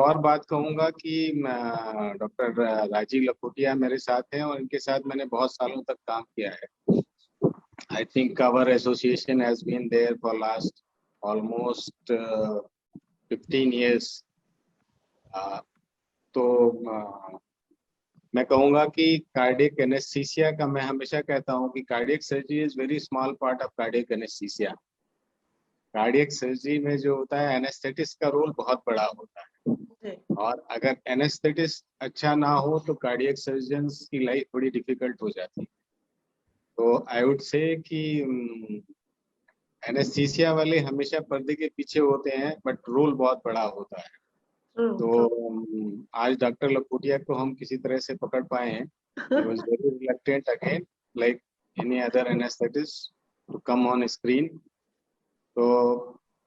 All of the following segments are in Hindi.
और बात कहूंगा कि डॉक्टर राजीव लखोटिया मेरे साथ हैं और इनके साथ मैंने बहुत सालों तक काम किया है। I think our association has been there for last almost 15 years। तो मैं कहूंगा कि कार्डियक एनेस्थीसिया का, मैं हमेशा कहता हूं कि cardiac surgery is very small part of cardiac anaesthesia. Cardiac surgery में जो होता है एनेस्थेटिस्ट का रोल बहुत बड़ा होता है, और अगर एनेस्थेटिस्ट अच्छा ना हो तो कार्डियक सर्जन्स की लाइफ बड़ी डिफिकल्ट हो जाती है। तो आई वुड से कि एनेस्थीसिया वाले हमेशा पर्दे के पीछे होते हैं, बट रोल बहुत बड़ा होता है। तो आज डॉक्टर लखोटिया को हम किसी तरह से पकड़ पाए हैं। He was very reluctant again, like any other anesthetist, to come on screen। तो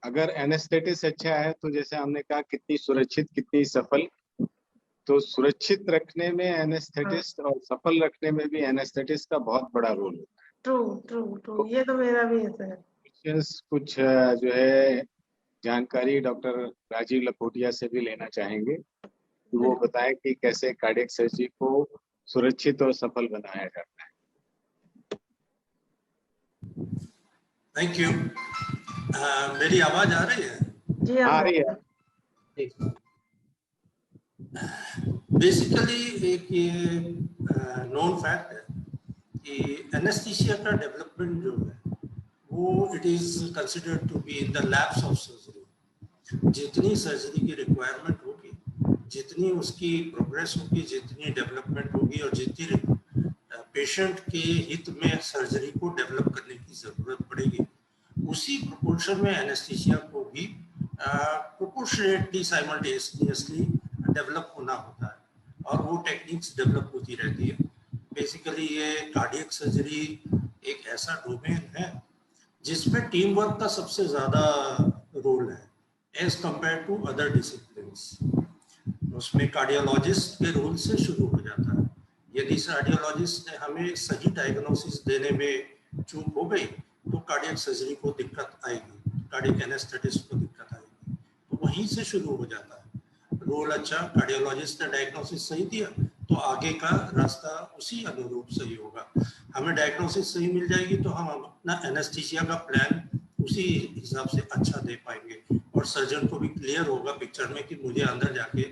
अगर एनेस्थेटिस्ट अच्छा है तो जैसे हमने कहा कितनी सुरक्षित कितनी सफल, तो सुरक्षित रखने में एनेस्थेटिस्ट और सफल रखने में भी एनेस्थेटिस्ट का बहुत बड़ा रोल होता है। ट्रू, ये तो मेरा भी ऐसा है। कुछ जो है जानकारी डॉक्टर राजीव लखोटिया से भी लेना चाहेंगे, वो बताएं कि कैसे कार्डियक सर्जरी को सुरक्षित और सफल बनाया जाता है। Thank you. मेरी आवाज आ रही है? जी आ रही है। बेसिकली एक ये नोन फैक्ट है कि एनेस्थीसिया का डेवलपमेंट जो है वो it is considered to be in the labs of surgery. जितनी सर्जरी की रिक्वायरमेंट होगी, जितनी उसकी प्रोग्रेस होगी, जितनी डेवलपमेंट होगी और जितनी पेशेंट के हित में सर्जरी को डेवलप करने की जरूरत पड़ेगी, उसी प्रोपोर्शन में एनेस्थीसिया को भी प्रोपोर्शनेटली साइमल्टेनियसली डेवलप होना होता है और वो टेक्निक्स डेवलप होती रहती है। बेसिकली ये कार्डियक सर्जरी एक ऐसा डोमेन है जिसमें टीम वर्क का सबसे ज़्यादा रोल है as compare to other disciplines. उसमें कार्डियोलॉजिस्ट के रोल से शुरू हो जाता है। यदि कार्डियोलॉजिस्ट ने हमें सही डायग्नोसिस देने में चूक हो गई तो कार्डियक सर्जरी को दिक्कत आएगी, कार्डियक एनेस्थेटिस्ट को दिक्कत आएगी। तो वहीं से शुरू हो जाता है रोल। अच्छा, कार्डियोलॉजिस्ट ने डायग्नोसिस सही दिया तो आगे का रास्ता उसी अनुरूप सही होगा। हमें डायग्नोसिस सही मिल जाएगी तो हम अपना एनेस्थीसिया का प्लान उसी हिसाब से अच्छा दे पाएंगे और सर्जन को भी क्लियर होगा पिक्चर में कि मुझे अंदर जाके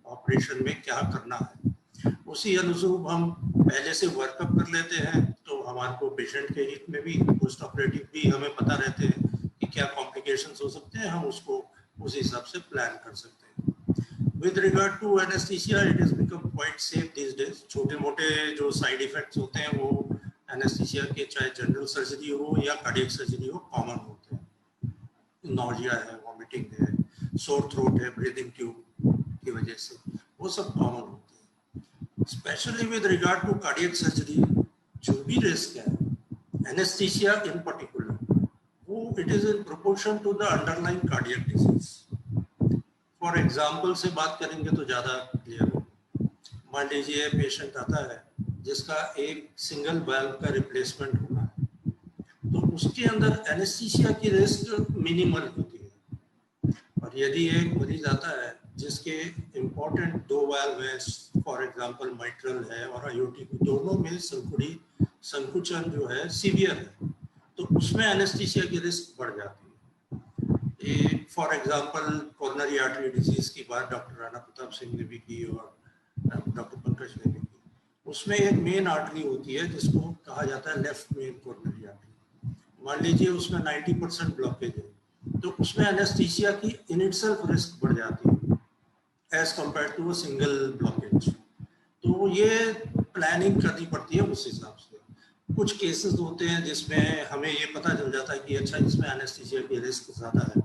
ऑपरेशन में क्या करना है। उसी अनुरूप हम पहले से वर्कअप कर लेते हैं तो हमारे को पेशेंट के हित में भी, पोस्ट ऑपरेटिव भी हमें पता रहते हैं कि क्या कॉम्प्लिकेशंस हो सकते हैं, हम उसको उस हिसाब से प्लान कर सकते हैं। With regard to anesthesia, it has become quite safe these days। छोटे मोटे जो साइड इफेक्ट्स होते हैं वो एनेस्थीसिया के, चाहे जनरल सर्जरी हो या कार्डियक सर्जरी हो, कॉमन होते हैं। नॉजिया है, वॉमिटिंग है, सोर थ्रोट है ब्रीदिंग ट्यूब की वजह से, वो सब कॉमन होते हैं। Specially with regard to cardiac surgery जो भी रिस्क है एनेस्थीसिया इन पर्टिकुलर, वो it is in proportion to the underlying cardiac disease. For example से बात करेंगे तो ज़्यादा क्लियर हो। मान लीजिए पेशेंट आता है जिसका एक सिंगल वाल्व का रिप्लेसमेंट होना है, तो उसके अंदर एनेस्थीसिया की रिस्क मिनिमल होती है। और यदि एक मरीज आता है जिसके इम्पोर्टेंट दो वाल्व है, फॉर एग्जांपल माइट्रल है और आयोटिक, दोनों में संकुचन जो है सीवियर है, तो उसमें एनेस्थीसिया की रिस्क बढ़ जाती है। For example coronary artery disease की बात डॉक्टर राणा प्रताप सिंह ने भी की और डॉक्टर पंकज ने भी की। उसमें एक मेन आर्टरी होती है जिसको कहा जाता है लेफ्ट मेन कोरोनरी आर्टरी। मान लीजिए उसमें 90% ब्लॉकेज है, तो उसमें एनेस्थीसिया की इन इटसेल्फ रिस्क बढ़ जाती है as compare to a single blockage. तो ये प्लानिंग करनी पड़ती है उस हिसाब से। कुछ केसेस होते हैं जिसमें हमें ये पता चल जाता है कि अच्छा इसमें एनेस्थीसिया की रिस्क ज़्यादा है,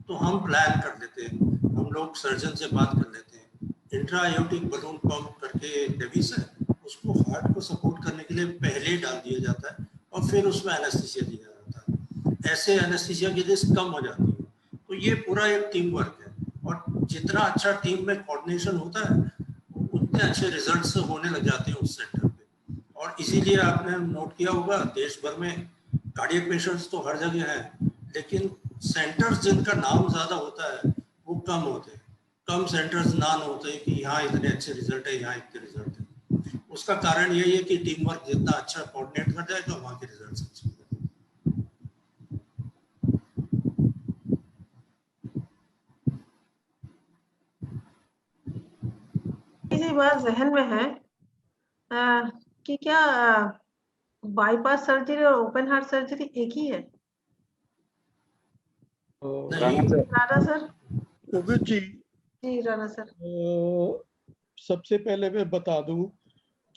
तो हम प्लान कर लेते हैं, हम लोग सर्जन से बात कर लेते हैं। इंट्रा आयोटिक बलून पंप करके एक डिवाइस है, उसको हार्ट को सपोर्ट करने के लिए पहले डाल दिया जाता है और फिर उसमें एनेस्थीसिया दिया जाता है। ऐसे एनेस्थीसिया की रिस्क कम हो जाती है। तो ये पूरा एक टीम वर्क है और जितना अच्छा टीम में कोऑर्डिनेशन होता है उतने अच्छे रिजल्ट्स होने लग जाते हैं उस सेंटर पे। और इसीलिए आपने नोट किया होगा देश भर में कार्डियक पेशेंट्स तो हर जगह हैं, लेकिन सेंटर्स जिनका नाम ज़्यादा होता है वो कम होते हैं। टर्म सेंटर्स नान होते हैं कि यहाँ इतने अच्छे रिजल्ट है, यहाँ इतने रिजल्ट है। उसका कारण यही है कि टीम वर्क जितना अच्छा कोऑर्डिनेट कर जाए तो वहाँ के रिजल्ट अच्छे होंगे। इसी बात जहन में है कि क्या बाईपास सर्जरी और ओपन हार्ट सर्जरी एक ही है? राणा सर। उदित जी, राणा सर। सबसे पहले मैं बता दूं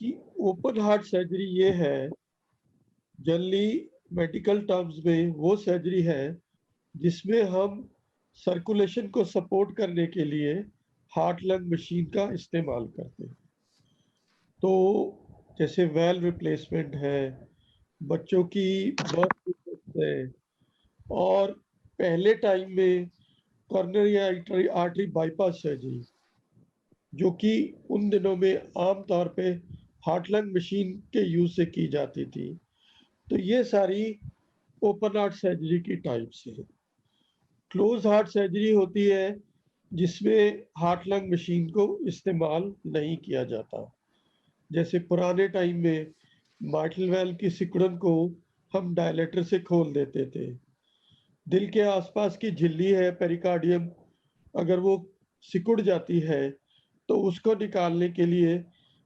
कि ओपन हार्ट सर्जरी ये है, जनरली मेडिकल टर्म्स में वो सर्जरी है जिसमें हम सर्कुलेशन को सपोर्ट करने के लिए हार्ट लंग मशीन का इस्तेमाल करते हैं। तो जैसे वेल रिप्लेसमेंट है, बच्चों की बर्थ है, और पहले टाइम में कॉर्नरी आर्टरी बाईपास सर्जरी जो कि उन दिनों में आम तौर पे हार्ट लंग मशीन के यूज से की जाती थी। तो ये सारी ओपन हार्ट सर्जरी की टाइप्स है। क्लोज हार्ट सर्जरी होती है जिसमें हार्ट लंग मशीन को इस्तेमाल नहीं किया जाता। जैसे पुराने टाइम में माइटल वेल्व की सिकुड़न को हम डायलेटर से खोल देते थे। दिल के आसपास की झिल्ली है पेरिकार्डियम, अगर वो सिकुड़ जाती है तो उसको निकालने के लिए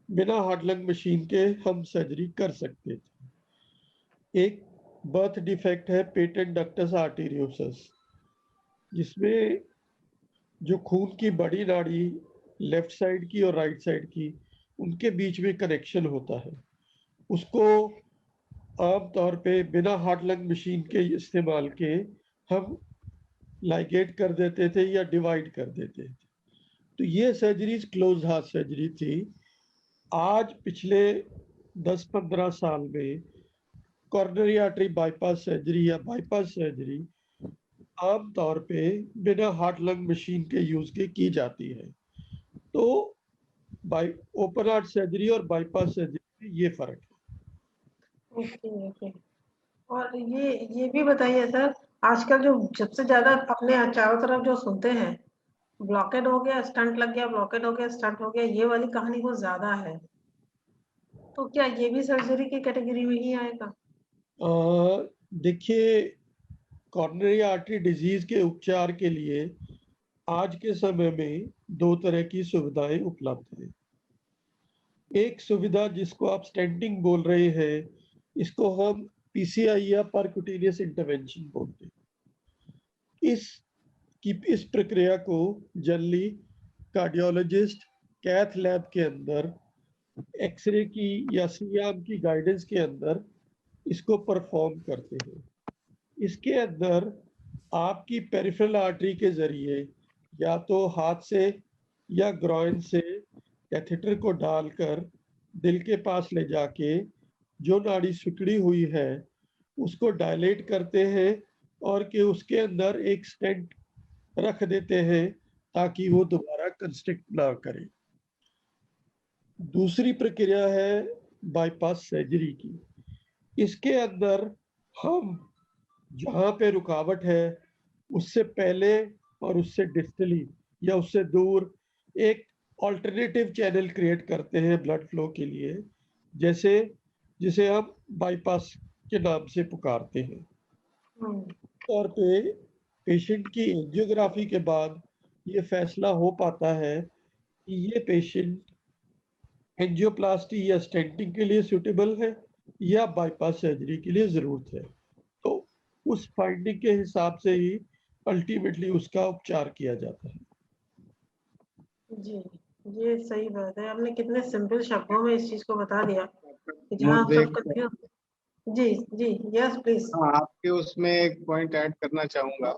बिना हार्ट लंग मशीन के हम सर्जरी कर सकते थे। एक बर्थ डिफेक्ट है पेटेंट डक्टस आर्टेरियोसस, जिसमें जो खून की बड़ी नाड़ी लेफ्ट साइड की और राइट साइड की, उनके बीच में कनेक्शन होता है। उसको आम तौर पे बिना हार्ट लंग मशीन के इस्तेमाल के हम लाइगेट कर देते थे या डिवाइड कर देते थे। तो ये सर्जरीज क्लोज हार्ट सर्जरी थी। आज पिछले 10-15 साल में कॉर्नरी आर्टरी बाईपास सर्जरी या बाईपास सर्जरी आम तौर पे बिना हार्ट लंग मशीन के यूज के की जाती है। तो ओपन हार्ट सर्जरी और बाईपास सर्जरी में ये फर्क है। Okay okay. और ये भी बताइए सर, आजकल जो सबसे ज्यादा अपने चारों तरफ जो सुनते हैं, ब्लॉकेड हो गया स्टंट लग गया, ब्लॉकेड हो गया स्टंट हो गया, ये वाली कहानी बहुत ज्यादा है। तो क्या ये भी सर्जरी की कैटेगरी में ही आएगा? देखिए, कॉर्नरी आर्टरी डिजीज के उपचार के लिए आज के समय में 2 तरह की सुविधाएं उपलब्ध हैं। एक सुविधा जिसको आप स्टेंटिंग बोल रहे हैं, इसको हम पीसीआई या परक्यूटेनियस इंटरवेंशन बोलते हैं। इस प्रक्रिया को जनरली कार्डियोलॉजिस्ट कैथ लैब के अंदर एक्सरे की या सीआरएम की गाइडेंस के अंदर इसको परफॉर्म करते हैं। इसके अंदर आपकी पेरिफेरल आर्टरी के जरिए या तो हाथ से या ग्रॉइन से कैथेटर को डालकर दिल के पास ले जाके जो नाड़ी सिकुड़ी हुई है उसको डायलेट करते हैं और कि उसके अंदर एक स्टेंट रख देते हैं ताकि वो दोबारा कंस्ट्रिक्ट ना करे। दूसरी प्रक्रिया है बाईपास सर्जरी की। इसके अंदर हम जहाँ पे रुकावट है उससे पहले और उससे डिस्टली या उससे दूर एक ऑल्टरनेटिव चैनल क्रिएट करते हैं ब्लड फ्लो के लिए, जिसे हम बाईपास के नाम से पुकारते हैं। और पे पेशेंट की एंजियोग्राफी के बाद ये फैसला हो पाता है कि ये पेशेंट एंजियोप्लास्टी या स्टेंटिंग के लिए सूटेबल है या बाईपास सर्जरी के लिए जरूरत है। तो उस फाइंडिंग के हिसाब से ही अल्टीमेटली उसका उपचार किया जाता है। जी, ये सही बात है। आपने कितने सिंपल शब्दों में इस चीज को बता दिया कि जहाँ सब कंफ्यूज। जी जी, यस प्लीज। हाँ, आपके उसमें एक पॉइंट ऐड करना चाहूंगा।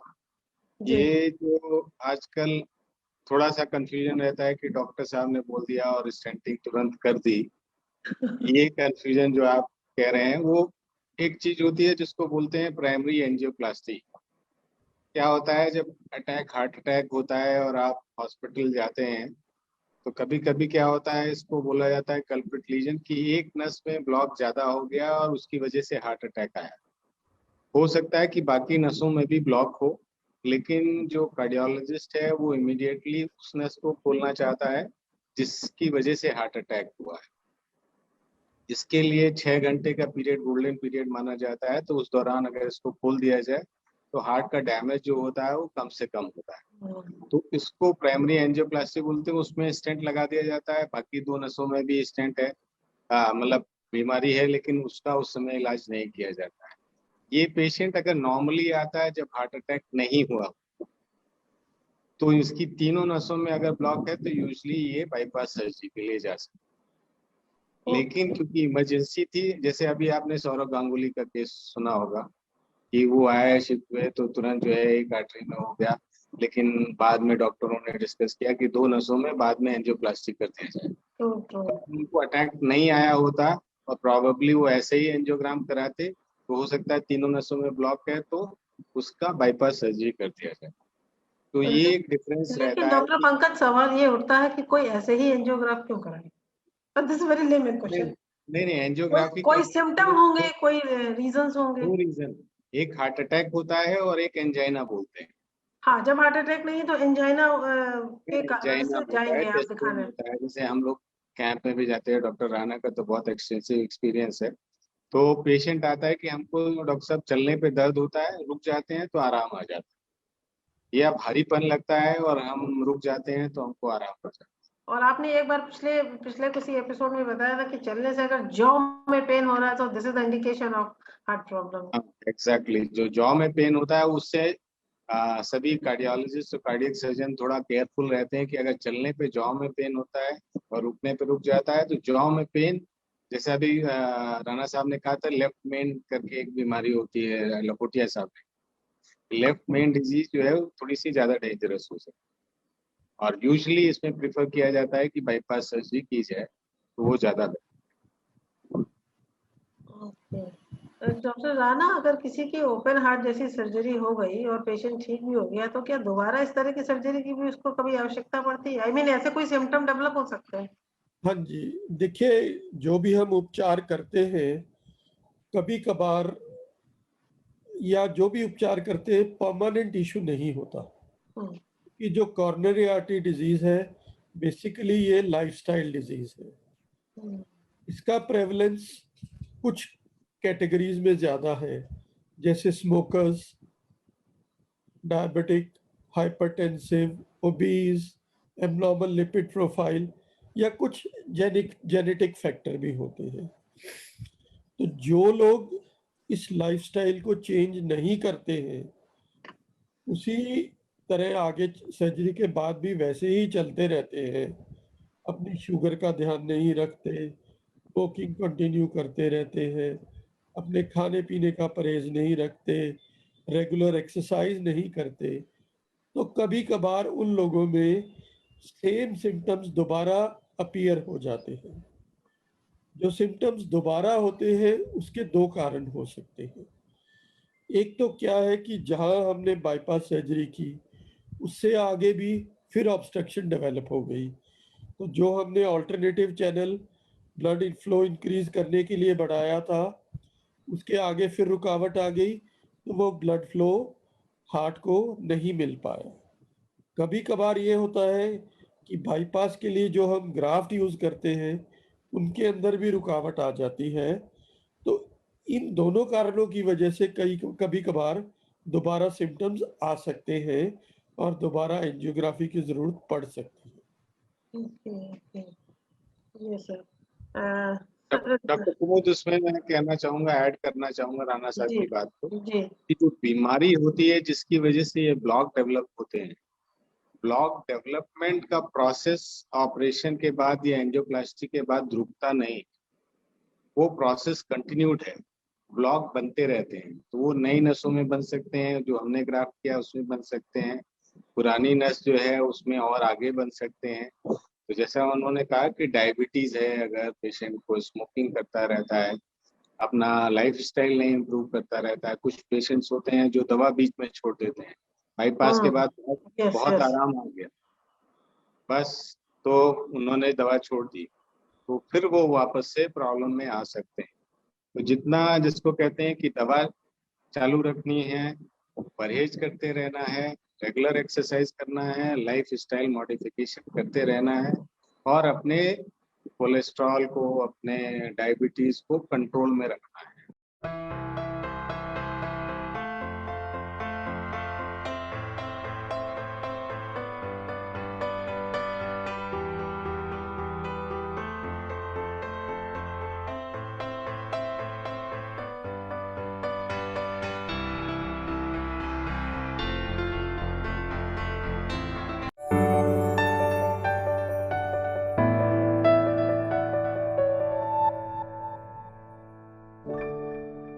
ये जो आजकल थोड़ा सा कंफ्यूजन रहता है कि डॉक्टर साहब ने बोल दिया और स्टेंटिंग तुरंत कर दी। ये कंफ्यूजन जो आप कह रहे हैं, वो एक चीज होती है जिसको बोलते हैं प्राइमरी एंजियोप्लास्टी। क्या होता है, जब हार्ट अटैक होता है और आप हॉस्पिटल जाते हैं तो कभी कभी क्या होता है, इसको बोला जाता है कल्प्रिट लीजन, की एक नस में ब्लॉक ज्यादा हो गया और उसकी वजह से हार्ट अटैक आया। हो सकता है कि बाकी नसों में भी ब्लॉक हो, लेकिन जो कार्डियोलॉजिस्ट है वो इमीडिएटली उस नस को खोलना चाहता है जिसकी वजह से हार्ट अटैक हुआ है। इसके लिए 6 घंटे का पीरियड गोल्डन पीरियड माना जाता है, तो उस दौरान अगर इसको खोल दिया जाए तो हार्ट का डैमेज जो होता है वो कम से कम होता है। तो इसको प्राइमरी एंजियोप्लास्टी बोलते हैं। उसमें स्टेंट लगा दिया जाता है, बाकी 2 नसों में भी स्टेंट है, मतलब बीमारी है लेकिन उसका उस समय इलाज नहीं किया जाता है। ये पेशेंट अगर नॉर्मली आता है जब हार्ट अटैक नहीं हुआ, तो इसकी तीनों नसों में अगर ब्लॉक है तो यूजली ये बाईपास सर्जरी के लिए जा सकते। लेकिन क्योंकि इमरजेंसी थी, जैसे अभी आपने सौरव गांगुली का केस सुना होगा कि वो आया शिफ्ट में तो तुरंत जो है एक आर्टरी में हो गया, लेकिन बाद में डॉक्टरों ने डिस्कस किया कि 2 नसों में बाद में एंजियोप्लास्टी कर दिया जाए। तो उनको अटैक नहीं आया होता और प्रॉबेबली वो ऐसे ही एंजियोग्राम कराते, तो हो सकता है तीनों नसों में ब्लॉक है तो उसका बाईपास सर्जरी कर दिया जाए। तो ये एक डिफरेंस रहता लेकिन है। डॉक्टर पंकज, सवाल ये उठता है कि कोई ऐसे ही एंजियोग्राफ क्यों कराए? This is very lemon question. नहीं, एंजियोग्राफी कोई सिम्टम होंगे, कोई रीजंस होंगे। 2 रीजन, एक हार्ट अटैक होता है और एक एंजाइना बोलते हैं। हाँ, जब हार्ट अटैक नहीं तो एंजाइना के कारण एंजाइना से होता है, जाएंगे आप चेस्ट पेन दिखाने। होता है। जैसे हम लोग कैंप में भी जाते हैं, डॉक्टर राणा का तो बहुत एक्सटेंसिव एक्सपीरियंस है। तो पेशेंट आता है कि हमको डॉक्टर साहब चलने पे दर्द होता है, रुक जाते हैं तो आराम आ जाता है, या भारीपन लगता है और हम रुक जाते हैं तो हमको आराम हो जाता है। और आपने एक बार पिछले पिछले किसी एपिसोड में बताया था कि चलने से अगर जॉ में पेन हो रहा है तो this is the indication of heart problem. Exactly, जो जॉ में पेन होता है उससे सभी कार्डियोलॉजिस्ट और कार्डियक सर्जन थोड़ा केयरफुल रहते हैं कि अगर चलने पे जॉ में पेन होता है और रुकने पे रुक जाता है तो जॉ में पेन, जैसे अभी राणा साहब ने कहा था लेफ्ट मेन करके एक बीमारी होती है, लखोटिया साहब ने, लेफ्ट मेन डिजीज जो है वो थोड़ी सी ज्यादा डेंजरस हो सकती है और यूजुअली इसमें प्रिफर किया जाता है कि बाईपास सर्जरी की जाए तो वो ज्यादा डॉक्टर राणा, अगर किसी की ओपन हार्ट जैसी सर्जरी हो गई और पेशेंट ठीक भी हो गया तो क्या दोबारा इस तरह की सर्जरी की भी उसको कभी आवश्यकता पड़ती है? आई मीन ऐसे कोई सिम्टम डेवलप हो सकते हैं? हाँ जी, देखिए, जो भी हम उपचार करते हैं कभी कभार, या जो भी उपचार करते हैं परमानेंट इशू नहीं होता। कि जो कॉर्नरी आर्टरी डिजीज है बेसिकली ये लाइफस्टाइल डिजीज है। इसका प्रेवलेंस कुछ कैटेगरीज में ज्यादा है, जैसे smokers, diabetic, hypertensive, obese, abnormal lipid profile, या कुछ जेनेटिक फैक्टर भी होते हैं। तो जो लोग इस लाइफस्टाइल को चेंज नहीं करते हैं उसी तरह आगे सर्जरी के बाद भी वैसे ही चलते रहते हैं, अपनी शुगर का ध्यान नहीं रखते, स्मोकिंग कंटिन्यू करते रहते हैं, अपने खाने पीने का परहेज नहीं रखते, रेगुलर एक्सरसाइज नहीं करते, तो कभी कभार उन लोगों में सेम सिम्टम्स दोबारा अपीयर हो जाते हैं। जो सिम्टम्स दोबारा होते हैं उसके 2 कारण हो सकते हैं। एक तो क्या है कि जहां हमने बाईपास सर्जरी की उससे आगे भी फिर ऑब्स्ट्रक्शन डेवलप हो गई, तो जो हमने alternative channel blood flow increase करने के लिए बढ़ाया था उसके आगे फिर रुकावट आ गई, तो वो ब्लड फ्लो हार्ट को नहीं मिल पाया। कभी कभार ये होता है कि बाईपास के लिए जो हम ग्राफ्ट यूज करते हैं उनके अंदर भी रुकावट आ जाती है। तो इन दोनों कारणों की वजह से कभी कभार दोबारा सिम्टम्स आ सकते हैं और दोबारा एंजियोग्राफी की जरूरत पड़ सकती है। Yes sir. डॉक्टर कुमुद, उसमें मैं कहना चाहूंगा, ऐड करना चाहूंगा राणा साहब जी की बात को, जी कि जो बीमारी होती है जिसकी वजह से ये ब्लॉक डेवलप होते हैं, ब्लॉक डेवलपमेंट का प्रोसेस ऑपरेशन के बाद या एंजियोप्लास्टी के बाद रुकता नहीं, वो प्रोसेस कंटिन्यूड है। ब्लॉक बनते रहते हैं, तो वो नई नसों में बन सकते हैं, जो हमने ग्राफ्ट किया उसमें बन सकते हैं, पुरानी नस जो है उसमें और आगे बन सकते हैं। तो जैसा उन्होंने कहा कि डायबिटीज है, अगर पेशेंट को स्मोकिंग करता रहता है, अपना लाइफस्टाइल नहीं इम्प्रूव करता रहता है, कुछ पेशेंट्स होते हैं जो दवा बीच में छोड़ देते हैं, बाईपास के बाद यस बहुत यस आराम आ गया बस, तो उन्होंने दवा छोड़ दी, तो फिर वो वापस से प्रॉब्लम में आ सकते हैं। तो जितना जिसको कहते हैं कि दवा चालू रखनी है परहेज करते रहना है, रेगुलर एक्सरसाइज करना है, लाइफ स्टाइल मॉडिफिकेशन करते रहना है और अपने कोलेस्ट्रॉल को, अपने डायबिटीज को कंट्रोल में रखना है।